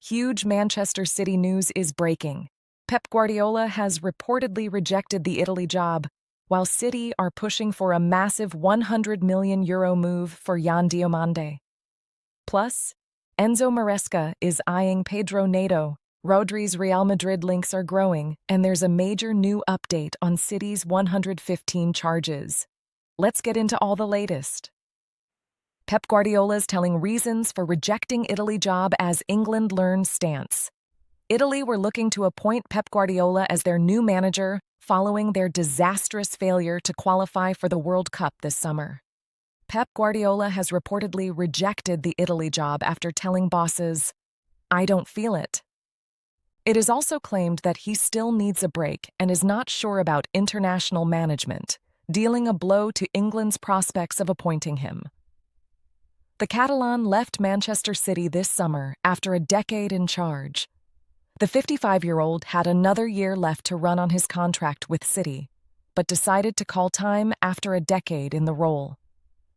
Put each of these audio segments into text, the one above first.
Huge Manchester City news is breaking. Pep Guardiola has reportedly rejected the Italy job, while City are pushing for a massive €100 million move for Yan Diomande. Plus, Enzo Maresca is eyeing Pedro Neto. Rodri's Real Madrid links are growing, and there's a major new update on City's 115 charges. Let's get into all the latest. Pep Guardiola's telling reasons for rejecting Italy job as England learns stance. Italy were looking to appoint Pep Guardiola as their new manager following their disastrous failure to qualify for the World Cup this summer. Pep Guardiola has reportedly rejected the Italy job after telling bosses, "I don't feel it." It is also claimed that he still needs a break and is not sure about international management, dealing a blow to England's prospects of appointing him. The Catalan left Manchester City this summer after a decade in charge. The 55-year-old had another year left to run on his contract with City, but decided to call time after a decade in the role.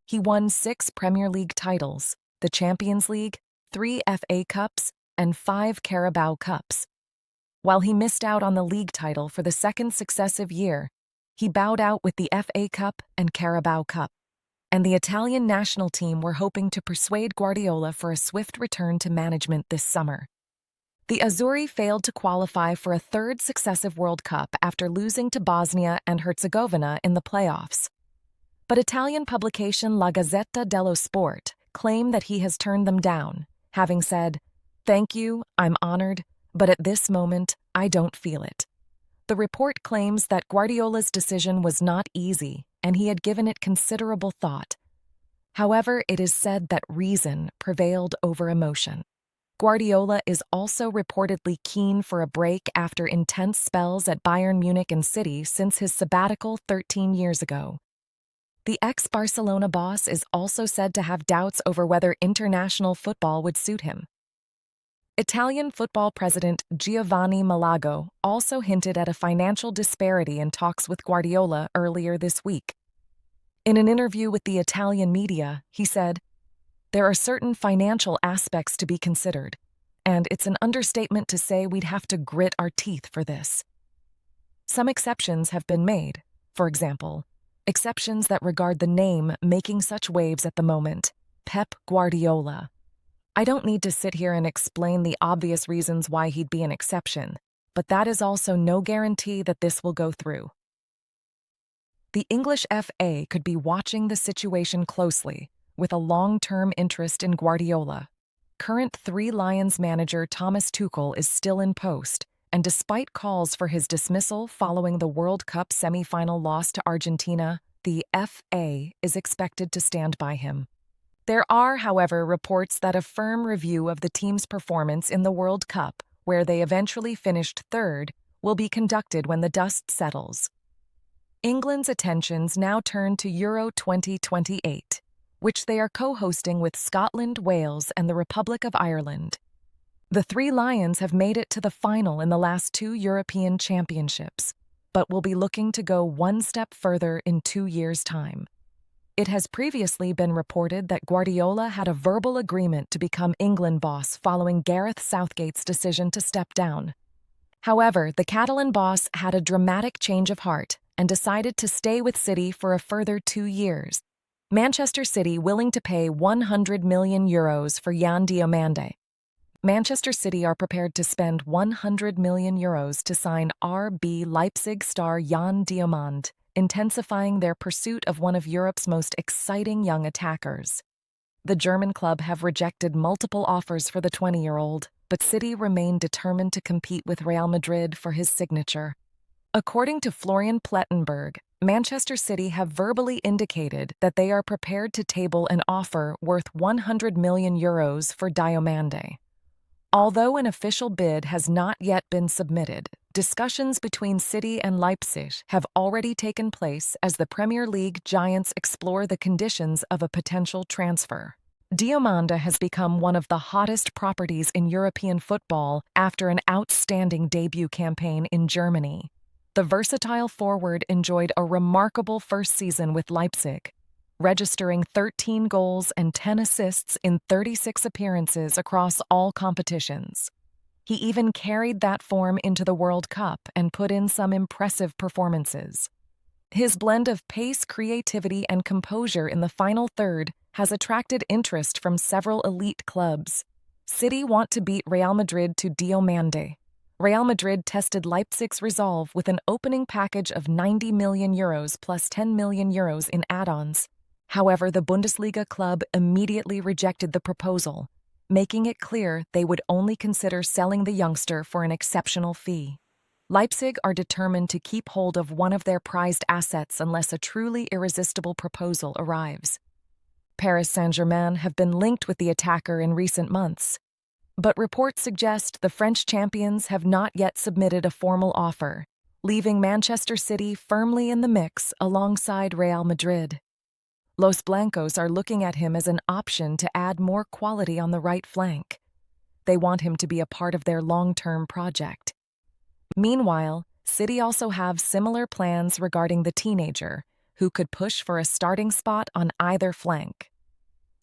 He won 6 Premier League titles, the Champions League, 3 FA Cups, and 5 Carabao Cups. While he missed out on the league title for the second successive year, he bowed out with the FA Cup and Carabao Cup, and the Italian national team were hoping to persuade Guardiola for a swift return to management this summer. The Azzurri failed to qualify for a third successive World Cup after losing to Bosnia and Herzegovina in the playoffs. But Italian publication La Gazzetta dello Sport claimed that he has turned them down, having said, "Thank you, I'm honored, but at this moment, I don't feel it." The report claims that Guardiola's decision was not easy, and he had given it considerable thought. However, it is said that reason prevailed over emotion. Guardiola is also reportedly keen for a break after intense spells at Bayern Munich and City since his sabbatical 13 years ago. The ex-Barcelona boss is also said to have doubts over whether international football would suit him. Italian football president Giovanni Malago also hinted at a financial disparity in talks with Guardiola earlier this week. In an interview with the Italian media, he said, "There are certain financial aspects to be considered, and it's an understatement to say we'd have to grit our teeth for this. Some exceptions have been made, for example, exceptions that regard the name making such waves at the moment, Pep Guardiola. I don't need to sit here and explain the obvious reasons why he'd be an exception, but that is also no guarantee that this will go through." The English FA could be watching the situation closely, with a long-term interest in Guardiola. Current Three Lions manager Thomas Tuchel is still in post, and despite calls for his dismissal following the World Cup semi-final loss to Argentina, the FA is expected to stand by him. There are, however, reports that a firm review of the team's performance in the World Cup, where they eventually finished third, will be conducted when the dust settles. England's attentions now turn to Euro 2028, which they are co-hosting with Scotland, Wales, and the Republic of Ireland. The Three Lions have made it to the final in the last 2 European Championships, but will be looking to go one step further in 2 years' time. It has previously been reported that Guardiola had a verbal agreement to become England boss following Gareth Southgate's decision to step down. However, the Catalan boss had a dramatic change of heart and decided to stay with City for a further 2 years. Manchester City willing to pay €100 million for Yan Diomande. Manchester City are prepared to spend €100 million to sign RB Leipzig star Yan Diomande, intensifying their pursuit of one of Europe's most exciting young attackers. The German club have rejected multiple offers for the 20-year-old, but City remain determined to compete with Real Madrid for his signature. According to Florian Plettenberg, Manchester City have verbally indicated that they are prepared to table an offer worth €100 million for Diamande. Although an official bid has not yet been submitted, discussions between City and Leipzig have already taken place as the Premier League giants explore the conditions of a potential transfer. Diamande has become one of the hottest properties in European football after an outstanding debut campaign in Germany. The versatile forward enjoyed a remarkable first season with Leipzig. registering 13 goals and 10 assists in 36 appearances across all competitions. He even carried that form into the World Cup and put in some impressive performances. His blend of pace, creativity, and composure in the final third has attracted interest from several elite clubs. City want to beat Real Madrid to Diamande. Real Madrid tested Leipzig's resolve with an opening package of €90 million plus €10 million in add-ons. However, the Bundesliga club immediately rejected the proposal, making it clear they would only consider selling the youngster for an exceptional fee. Leipzig are determined to keep hold of one of their prized assets unless a truly irresistible proposal arrives. Paris Saint-Germain have been linked with the attacker in recent months, but reports suggest the French champions have not yet submitted a formal offer, leaving Manchester City firmly in the mix alongside Real Madrid. Los Blancos are looking at him as an option to add more quality on the right flank. They want him to be a part of their long-term project. Meanwhile, City also have similar plans regarding the teenager, who could push for a starting spot on either flank.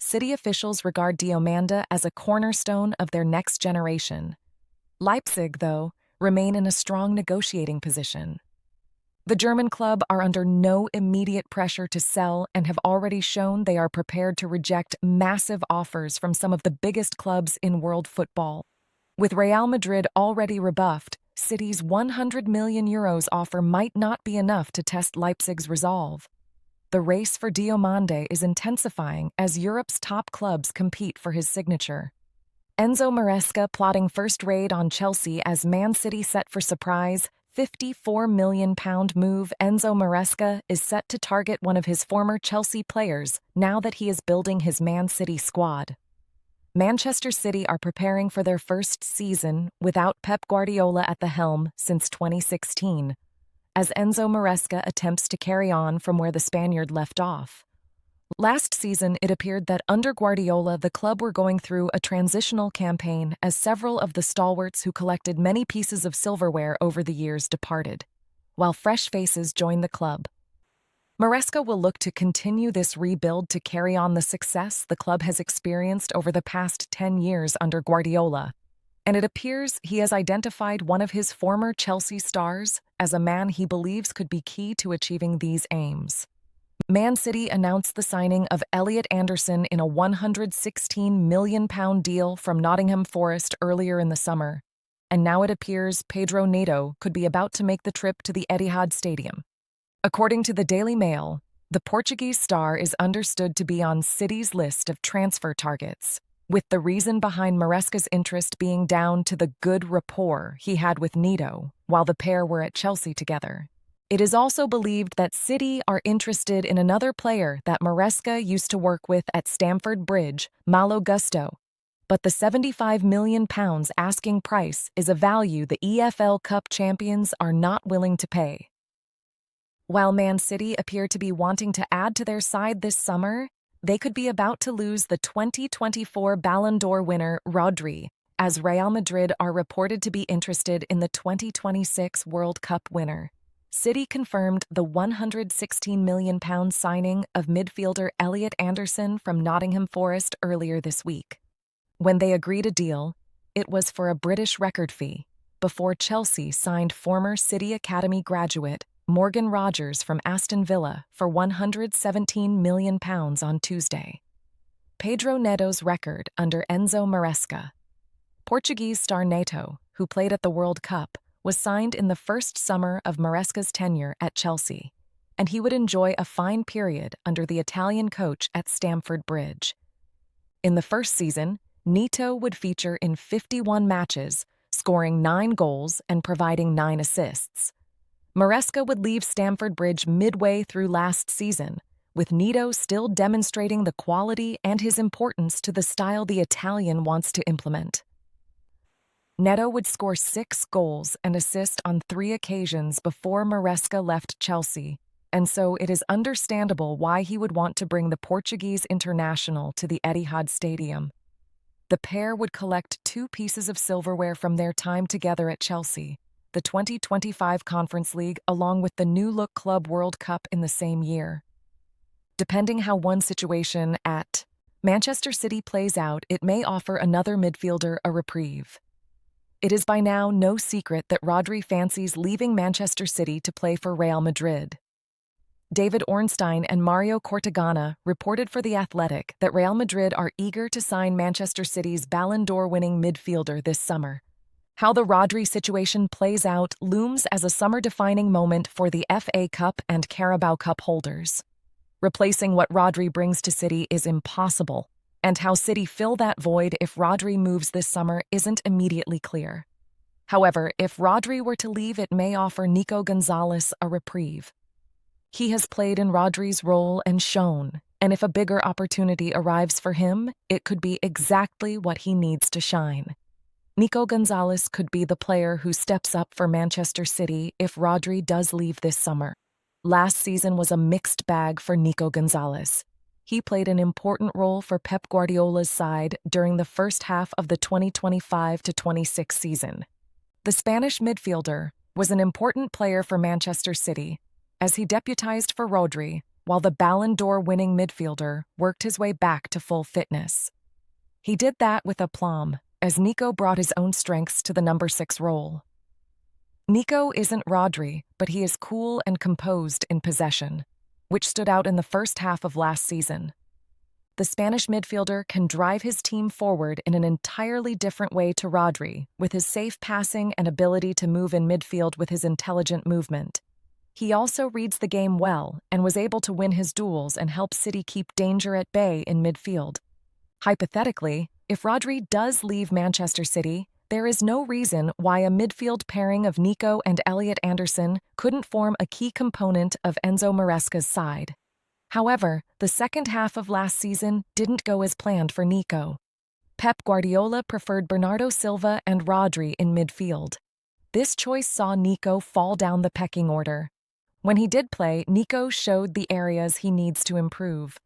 City officials regard Diamande as a cornerstone of their next generation. Leipzig, though, remain in a strong negotiating position. The German club are under no immediate pressure to sell and have already shown they are prepared to reject massive offers from some of the biggest clubs in world football. With Real Madrid already rebuffed, City's €100 million offer might not be enough to test Leipzig's resolve. The race for Diamande is intensifying as Europe's top clubs compete for his signature. Enzo Maresca plotting first raid on Chelsea as Man City set for surprise £54 million move. Enzo Maresca is set to target one of his former Chelsea players now that he is building his Man City squad. Manchester City are preparing for their first season without Pep Guardiola at the helm since 2016, as Enzo Maresca attempts to carry on from where the Spaniard left off. Last season, it appeared that under Guardiola, the club were going through a transitional campaign as several of the stalwarts who collected many pieces of silverware over the years departed, while fresh faces joined the club. Maresca will look to continue this rebuild to carry on the success the club has experienced over the past 10 years under Guardiola, and it appears he has identified one of his former Chelsea stars as a man he believes could be key to achieving these aims. Man City announced the signing of Elliot Anderson in a £116 million deal from Nottingham Forest earlier in the summer, and now it appears Pedro Neto could be about to make the trip to the Etihad Stadium. According to the Daily Mail, the Portuguese star is understood to be on City's list of transfer targets, with the reason behind Maresca's interest being down to the good rapport he had with Neto while the pair were at Chelsea together. It is also believed that City are interested in another player that Maresca used to work with at Stamford Bridge, Malo Gusto, but the £75 million asking price is a value the EFL Cup champions are not willing to pay. While Man City appear to be wanting to add to their side this summer, they could be about to lose the 2024 Ballon d'Or winner Rodri, as Real Madrid are reported to be interested in the 2026 World Cup winner. City confirmed the £116 million signing of midfielder Elliot Anderson from Nottingham Forest earlier this week. When they agreed a deal, it was for a British record fee, before Chelsea signed former City Academy graduate Morgan Rogers from Aston Villa for £117 million on Tuesday. Pedro Neto's record under Enzo Maresca. Portuguese star Neto, who played at the World Cup, was signed in the first summer of Maresca's tenure at Chelsea, and he would enjoy a fine period under the Italian coach at Stamford Bridge. In the first season, Neto would feature in 51 matches, scoring 9 goals and providing 9 assists. Maresca would leave Stamford Bridge midway through last season, with Neto still demonstrating the quality and his importance to the style the Italian wants to implement. Neto would score 6 goals and assist on 3 occasions before Maresca left Chelsea, and so it is understandable why he would want to bring the Portuguese international to the Etihad Stadium. The pair would collect 2 pieces of silverware from their time together at Chelsea, the 2025 Conference League along with the new-look Club World Cup in the same year. Depending how one situation at Manchester City plays out, it may offer another midfielder a reprieve. It is by now no secret that Rodri fancies leaving Manchester City to play for Real Madrid. David Ornstein and Mario Cortegana reported for The Athletic that Real Madrid are eager to sign Manchester City's Ballon d'Or-winning midfielder this summer. How the Rodri situation plays out looms as a summer-defining moment for the FA Cup and Carabao Cup holders. Replacing what Rodri brings to City is impossible, and how City fill that void if Rodri moves this summer isn't immediately clear. However, if Rodri were to leave, it may offer Nico Gonzalez a reprieve. He has played in Rodri's role and shown, and if a bigger opportunity arrives for him, it could be exactly what he needs to shine. Nico Gonzalez could be the player who steps up for Manchester City if Rodri does leave this summer. Last season was a mixed bag for Nico Gonzalez. He played an important role for Pep Guardiola's side during the first half of the 2025-26 season. The Spanish midfielder was an important player for Manchester City, as he deputized for Rodri, while the Ballon d'Or-winning midfielder worked his way back to full fitness. He did that with aplomb, as Nico brought his own strengths to the number 6 role. Nico isn't Rodri, but he is cool and composed in possession, which stood out in the first half of last season. The Spanish midfielder can drive his team forward in an entirely different way to Rodri, with his safe passing and ability to move in midfield with his intelligent movement. He also reads the game well and was able to win his duels and help City keep danger at bay in midfield. Hypothetically, if Rodri does leave Manchester City, there is no reason why a midfield pairing of Nico and Elliot Anderson couldn't form a key component of Enzo Maresca's side. However, the second half of last season didn't go as planned for Nico. Pep Guardiola preferred Bernardo Silva and Rodri in midfield. This choice saw Nico fall down the pecking order. When he did play, Nico showed the areas he needs to improve.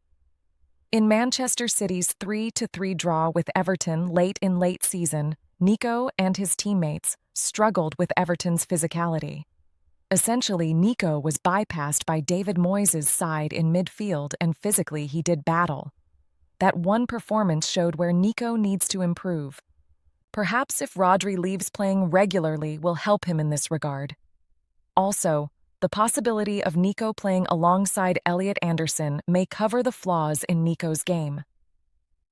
In Manchester City's 3-3 draw with Everton late season, Nico and his teammates struggled with Everton's physicality. Essentially, Nico was bypassed by David Moyes' side in midfield, and physically he did battle. That one performance showed where Nico needs to improve. Perhaps if Rodri leaves, playing regularly will help him in this regard. Also, the possibility of Nico playing alongside Elliot Anderson may cover the flaws in Nico's game.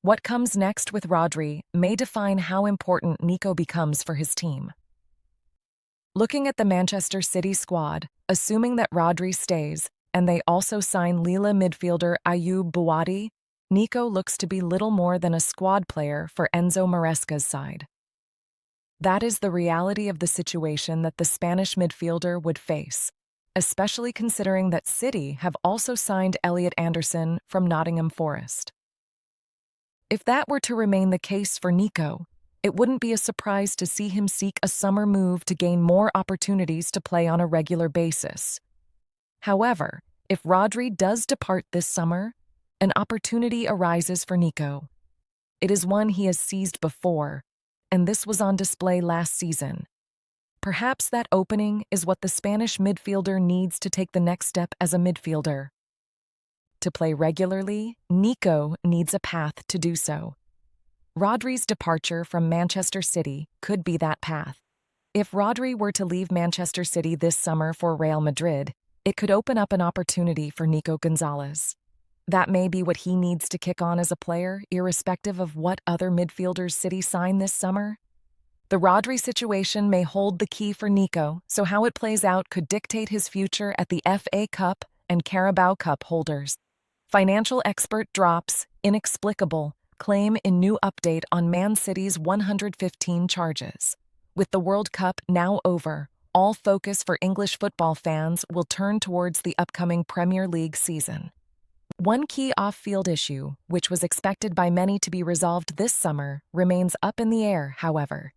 What comes next with Rodri may define how important Nico becomes for his team. Looking at the Manchester City squad, assuming that Rodri stays, and they also sign Lille midfielder Ayoub Bouadi, Nico looks to be little more than a squad player for Enzo Maresca's side. That is the reality of the situation that the Spanish midfielder would face, especially considering that City have also signed Elliot Anderson from Nottingham Forest. If that were to remain the case for Nico, it wouldn't be a surprise to see him seek a summer move to gain more opportunities to play on a regular basis. However, if Rodri does depart this summer, an opportunity arises for Nico. It is one he has seized before, and this was on display last season. Perhaps that opening is what the Spanish midfielder needs to take the next step as a midfielder. To play regularly, Nico needs a path to do so. Rodri's departure from Manchester City could be that path. If Rodri were to leave Manchester City this summer for Real Madrid, it could open up an opportunity for Nico Gonzalez. That may be what he needs to kick on as a player, irrespective of what other midfielders City sign this summer. The Rodri situation may hold the key for Nico, so how it plays out could dictate his future at the FA Cup and Carabao Cup holders. Financial expert drops inexplicable claim in new update on Man City's 115 charges. With the World Cup now over, all focus for English football fans will turn towards the upcoming Premier League season. One key off-field issue, which was expected by many to be resolved this summer, remains up in the air, however.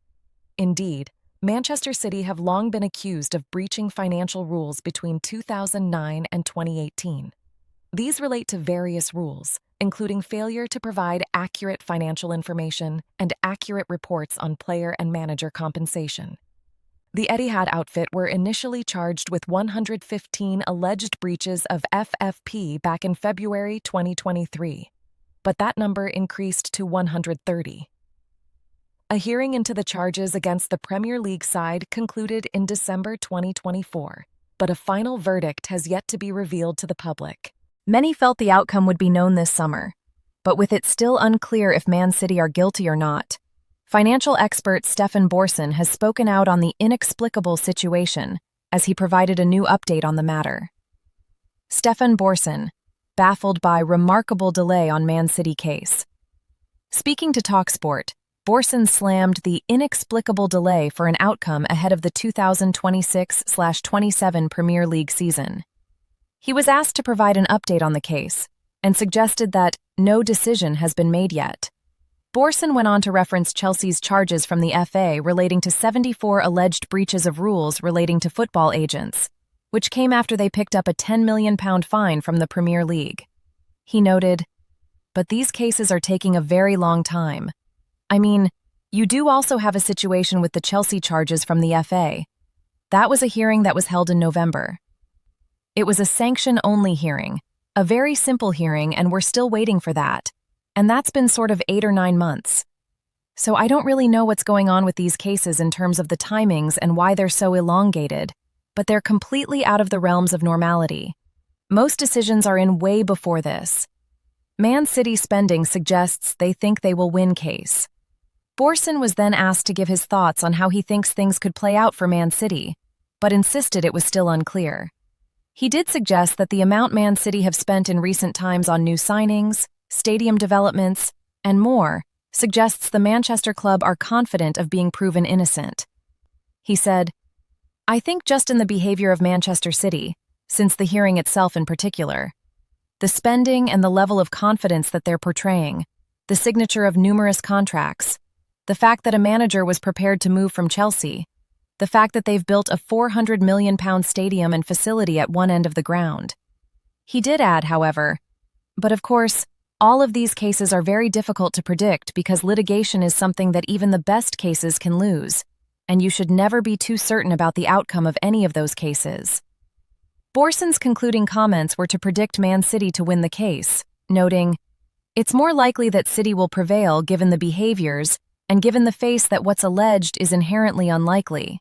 Indeed, Manchester City have long been accused of breaching financial rules between 2009 and 2018. These relate to various rules, including failure to provide accurate financial information and accurate reports on player and manager compensation. The Etihad outfit were initially charged with 115 alleged breaches of FFP back in February 2023, but that number increased to 130. A hearing into the charges against the Premier League side concluded in December 2024, but a final verdict has yet to be revealed to the public. Many felt the outcome would be known this summer, but with it still unclear if Man City are guilty or not, financial expert Stefan Borson has spoken out on the inexplicable situation as he provided a new update on the matter. Stefan Borson, baffled by remarkable delay on Man City case. Speaking to TalkSport, Borson slammed the inexplicable delay for an outcome ahead of the 2026/27 Premier League season. He was asked to provide an update on the case and suggested that no decision has been made yet. Borson went on to reference Chelsea's charges from the FA relating to 74 alleged breaches of rules relating to football agents, which came after they picked up a £10 million fine from the Premier League. He noted, "But these cases are taking a very long time. I mean, you do also have a situation with the Chelsea charges from the FA. That was a hearing that was held in November. It was a sanction-only hearing, a very simple hearing, and we're still waiting for that. And that's been sort of 8 or 9 months. So I don't really know what's going on with these cases in terms of the timings and why they're so elongated, but they're completely out of the realms of normality. Most decisions are in way before this. Man City spending suggests they think they will win case." Borson was then asked to give his thoughts on how he thinks things could play out for Man City, but insisted it was still unclear. He did suggest that the amount Man City have spent in recent times on new signings, stadium developments, and more suggests the Manchester club are confident of being proven innocent. He said, "I think just in the behavior of Manchester City, since the hearing itself in particular, the spending and the level of confidence that they're portraying, the signature of numerous contracts, the fact that a manager was prepared to move from Chelsea, the fact that they've built a £400 million stadium and facility at one end of the ground." He did add, however, "But of course, all of these cases are very difficult to predict because litigation is something that even the best cases can lose, and you should never be too certain about the outcome of any of those cases." Borson's concluding comments were to predict Man City to win the case, noting, "It's more likely that City will prevail given the behaviors and given the face that what's alleged is inherently unlikely.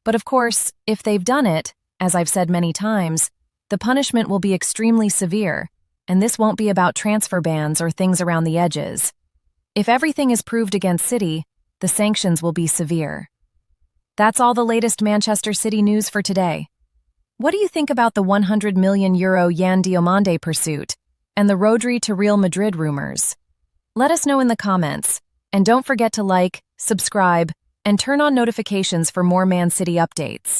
But of course, if they've done it, as I've said many times, the punishment will be extremely severe, and this won't be about transfer bans or things around the edges. If everything is proved against City, the sanctions will be severe." That's all the latest Manchester City news for today. What do you think about the €100 million Yan Diomande pursuit and the Rodri to Real Madrid rumors? Let us know in the comments, and don't forget to like, subscribe, and turn on notifications for more Man City updates.